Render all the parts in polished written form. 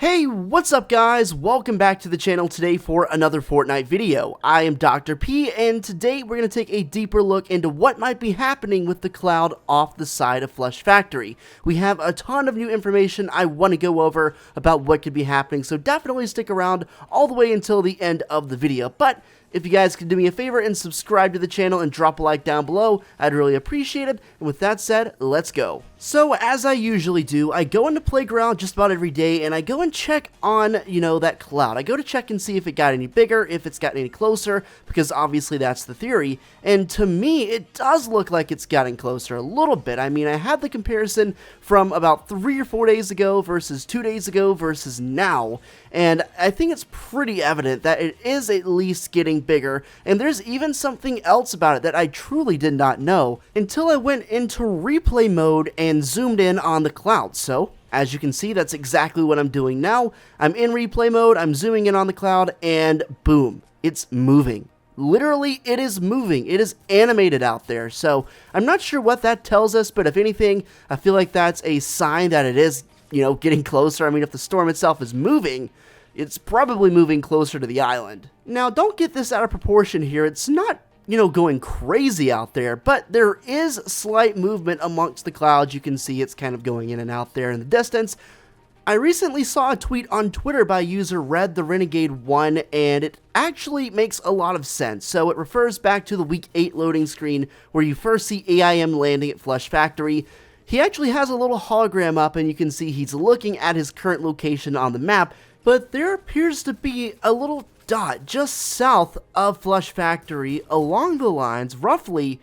Hey, what's up guys? Welcome back to the channel today for another Fortnite video. I am Dr. P, and today we're going to take a deeper look into what might be happening with the cloud off the side of Flush Factory. We have a ton of new information I want to go over about what could be happening, so definitely stick around all the way until the end of the video. But if you guys could do me a favor and subscribe to the channel and drop a like down below, I'd really appreciate it. And with that said, let's go. So as I usually do, I go into Playground just about every day and I go and check on, that cloud. I go to check and see if it got any bigger, if it's gotten any closer, because obviously that's the theory. And to me, it does look like it's gotten closer a little bit. I mean, I had the comparison from about 3 or 4 days ago versus 2 days ago versus now. And I think it's pretty evident that it is at least getting bigger, and there's even something else about it that I truly did not know until I went into replay mode and zoomed in on the cloud. So as you can see, that's exactly what I'm doing now. I'm in replay mode, I'm zooming in on the cloud, and boom, it's moving. Literally, it is moving. It is animated out there. So I'm not sure what that tells us, but if anything, I feel like that's a sign that it is, getting closer. I mean, if the storm itself is moving, it's probably moving closer to the island. Now, don't get this out of proportion here. It's not, going crazy out there, but there is slight movement amongst the clouds. You can see it's kind of going in and out there in the distance. I recently saw a tweet on Twitter by user Red the Renegade 1, and it actually makes a lot of sense. So it refers back to the week 8 loading screen where you first see AIM landing at Flush Factory. He actually has a little hologram up, and you can see he's looking at his current location on the map, but there appears to be a little dot just south of Flush Factory along the lines roughly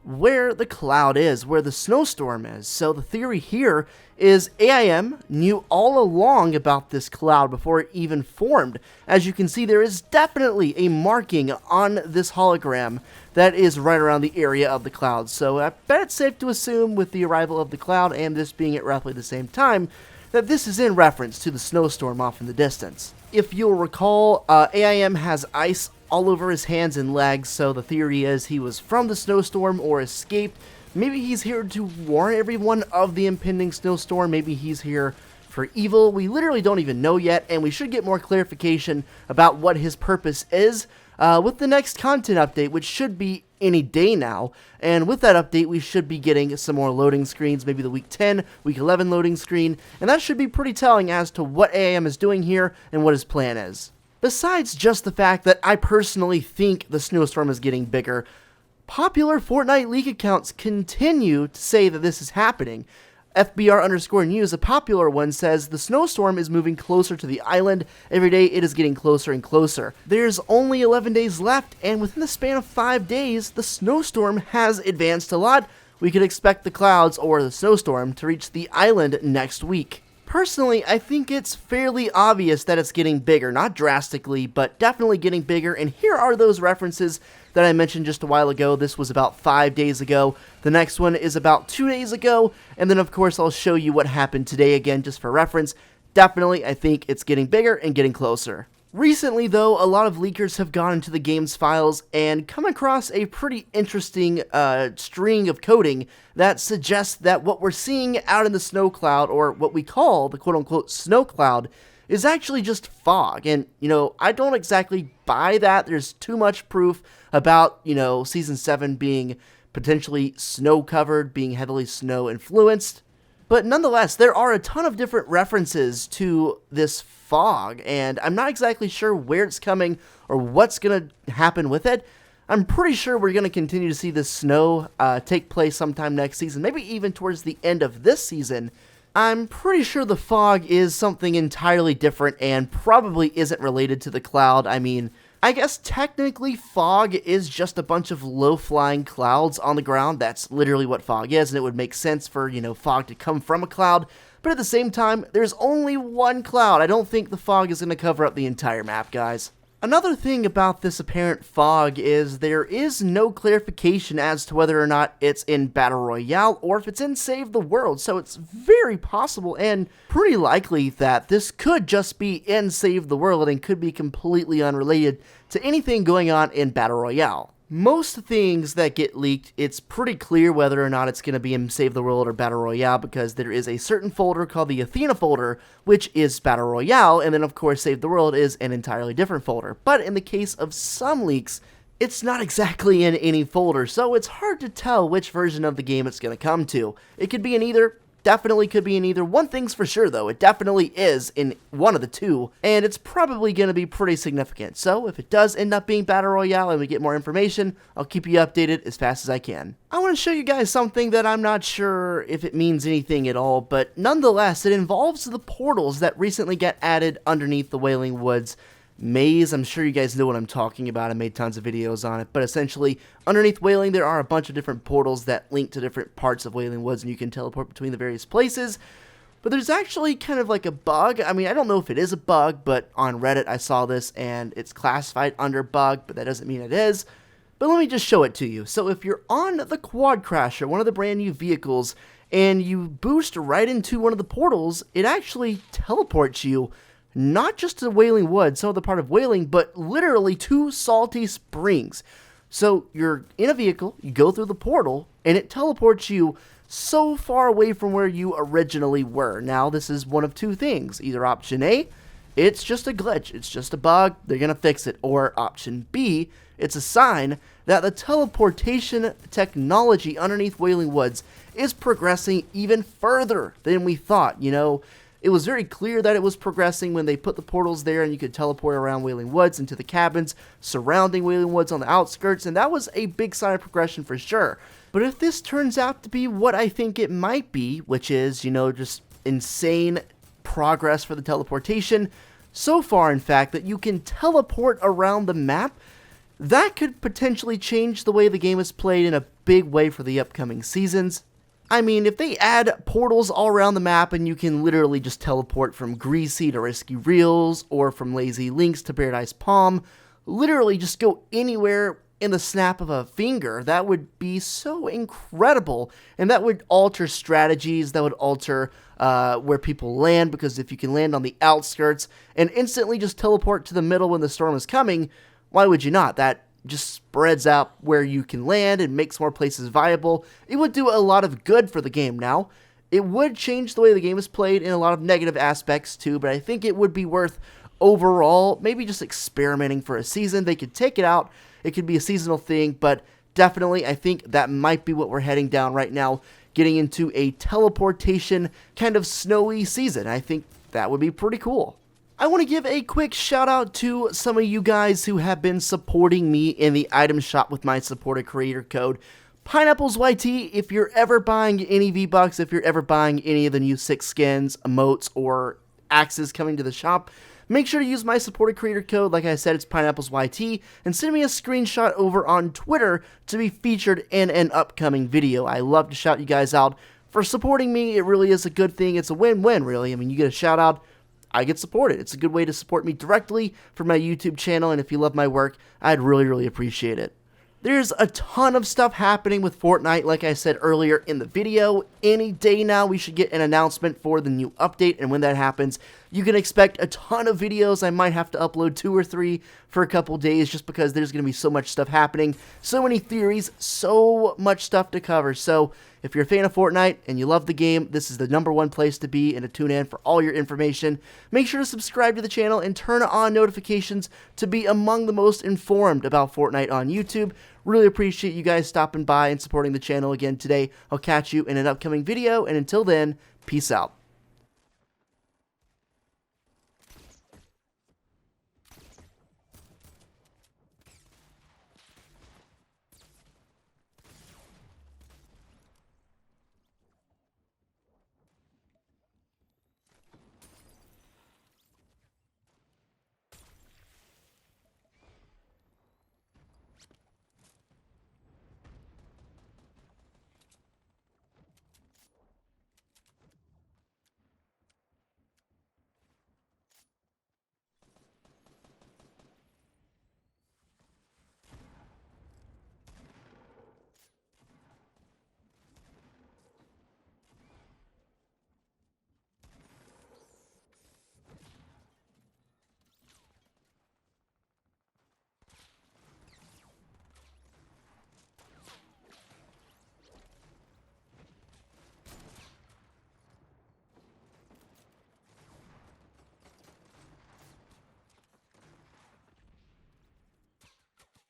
where the cloud is, where the snowstorm is. So the theory here is AIM knew all along about this cloud before it even formed. As you can see, there is definitely a marking on this hologram that is right around the area of the cloud. So I bet it's safe to assume, with the arrival of the cloud and this being at roughly the same time, that this is in reference to the snowstorm off in the distance. If you'll recall, AIM has ice all over his hands and legs, so the theory is he was from the snowstorm or escaped. Maybe he's here to warn everyone of the impending snowstorm. Maybe he's here for evil. We literally don't even know yet, and we should get more clarification about what his purpose is with the next content update, which should be any day now. And with that update, we should be getting some more loading screens, maybe the week 10, week 11 loading screen, and that should be pretty telling as to what AIM is doing here and what his plan is. Besides just the fact that I personally think the snowstorm is getting bigger, popular Fortnite League accounts continue to say that this is happening. FBR_news, a popular one, says the snowstorm is moving closer to the island. Every day it is getting closer and closer. There's only 11 days left, and within the span of 5 days, the snowstorm has advanced a lot. We could expect the clouds or the snowstorm to reach the island next week. Personally, I think it's fairly obvious that it's getting bigger, not drastically, but definitely getting bigger, and here are those references that I mentioned just a while ago. This was about 5 days ago. The next one is about 2 days ago, and then of course I'll show you what happened today again just for reference. Definitely, I think it's getting bigger and getting closer. Recently, though, a lot of leakers have gone into the game's files and come across a pretty interesting string of coding that suggests that what we're seeing out in the snow cloud, or what we call the quote-unquote snow cloud, is actually just fog. And, I don't exactly buy that. There's too much proof about, Season 7 being potentially snow-covered, being heavily snow-influenced. But nonetheless, there are a ton of different references to this fog, and I'm not exactly sure where it's coming or what's going to happen with it. I'm pretty sure we're going to continue to see this snow take place sometime next season, maybe even towards the end of this season. I'm pretty sure the fog is something entirely different and probably isn't related to the cloud. I mean, I guess technically fog is just a bunch of low-flying clouds on the ground. That's literally what fog is, and it would make sense for, fog to come from a cloud. But at the same time, there's only one cloud. I don't think the fog is going to cover up the entire map, guys. Another thing about this apparent fog is there is no clarification as to whether or not it's in Battle Royale or if it's in Save the World, so it's very possible and pretty likely that this could just be in Save the World and could be completely unrelated to anything going on in Battle Royale. Most things that get leaked, it's pretty clear whether or not it's going to be in Save the World or Battle Royale, because there is a certain folder called the Athena folder, which is Battle Royale, and then of course Save the World is an entirely different folder. But in the case of some leaks, it's not exactly in any folder, so it's hard to tell which version of the game it's going to come to. It could be in either. Definitely could be in either. One thing's for sure though, it definitely is in one of the two, and it's probably going to be pretty significant. So if it does end up being Battle Royale and we get more information, I'll keep you updated as fast as I can. I want to show you guys something that I'm not sure if it means anything at all, but nonetheless, it involves the portals that recently got added underneath the Wailing Woods maze. I'm sure you guys know what I'm talking about. I made tons of videos on it, but essentially underneath Wailing there are a bunch of different portals that link to different parts of Wailing Woods, and you can teleport between the various places. But there's actually kind of like a bug. I mean, I don't know if it is a bug, but on Reddit I saw this and it's classified under bug, but that doesn't mean it is. But let me just show it to you. So if you're on the Quad Crasher, one of the brand new vehicles, and you boost right into one of the portals, it actually teleports you not just to Wailing Woods, some other part of Wailing, but literally to Salty Springs. So you're in a vehicle, you go through the portal, and it teleports you so far away from where you originally were. Now, this is one of two things. Either option A, it's just a glitch, it's just a bug, they're going to fix it. Or option B, it's a sign that the teleportation technology underneath Wailing Woods is progressing even further than we thought. You know, it was very clear that it was progressing when they put the portals there and you could teleport around Wailing Woods into the cabins surrounding Wailing Woods on the outskirts, and that was a big sign of progression for sure. But if this turns out to be what I think it might be, which is, you know, just insane progress for the teleportation, so far in fact that you can teleport around the map, that could potentially change the way the game is played in a big way for the upcoming seasons. I mean, if they add portals all around the map and you can literally just teleport from Greasy to Risky Reels or from Lazy Links to Paradise Palm, literally just go anywhere in the snap of a finger, that would be so incredible. And that would alter strategies, that would alter where people land, because if you can land on the outskirts and instantly just teleport to the middle when the storm is coming, why would you not? That just spreads out where you can land and makes more places viable. It would do a lot of good for the game. Now, it would change the way the game is played in a lot of negative aspects too, but I think it would be worth overall maybe just experimenting for a season. They could take it out, it could be a seasonal thing, but definitely I think that might be what we're heading down right now, getting into a teleportation kind of snowy season. I think that would be pretty cool. I want to give a quick shout out to some of you guys who have been supporting me in the item shop with my supported creator code Pineapplez YT. If you're ever buying any V-Bucks, if you're ever buying any of the new 6 skins, emotes, or axes coming to the shop, make sure to use my supported creator code. Like I said, it's Pineapplez YT, and send me a screenshot over on Twitter to be featured in an upcoming video. I love to shout you guys out for supporting me. It really is a good thing. It's a win-win, really. I mean, you get a shout out, I get supported. It's a good way to support me directly for my YouTube channel, and if you love my work, I'd really appreciate it. There's a ton of stuff happening with Fortnite, like I said earlier in the video. Any day now we should get an announcement for the new update, and when that happens, you can expect a ton of videos. I might have to upload 2 or 3 for a couple days just because there's going to be so much stuff happening, so many theories, so much stuff to cover. So if you're a fan of Fortnite and you love the game, this is the #1 place to be and to tune in for all your information. Make sure to subscribe to the channel and turn on notifications to be among the most informed about Fortnite on YouTube. Really appreciate you guys stopping by and supporting the channel again today. I'll catch you in an upcoming video, and until then, peace out.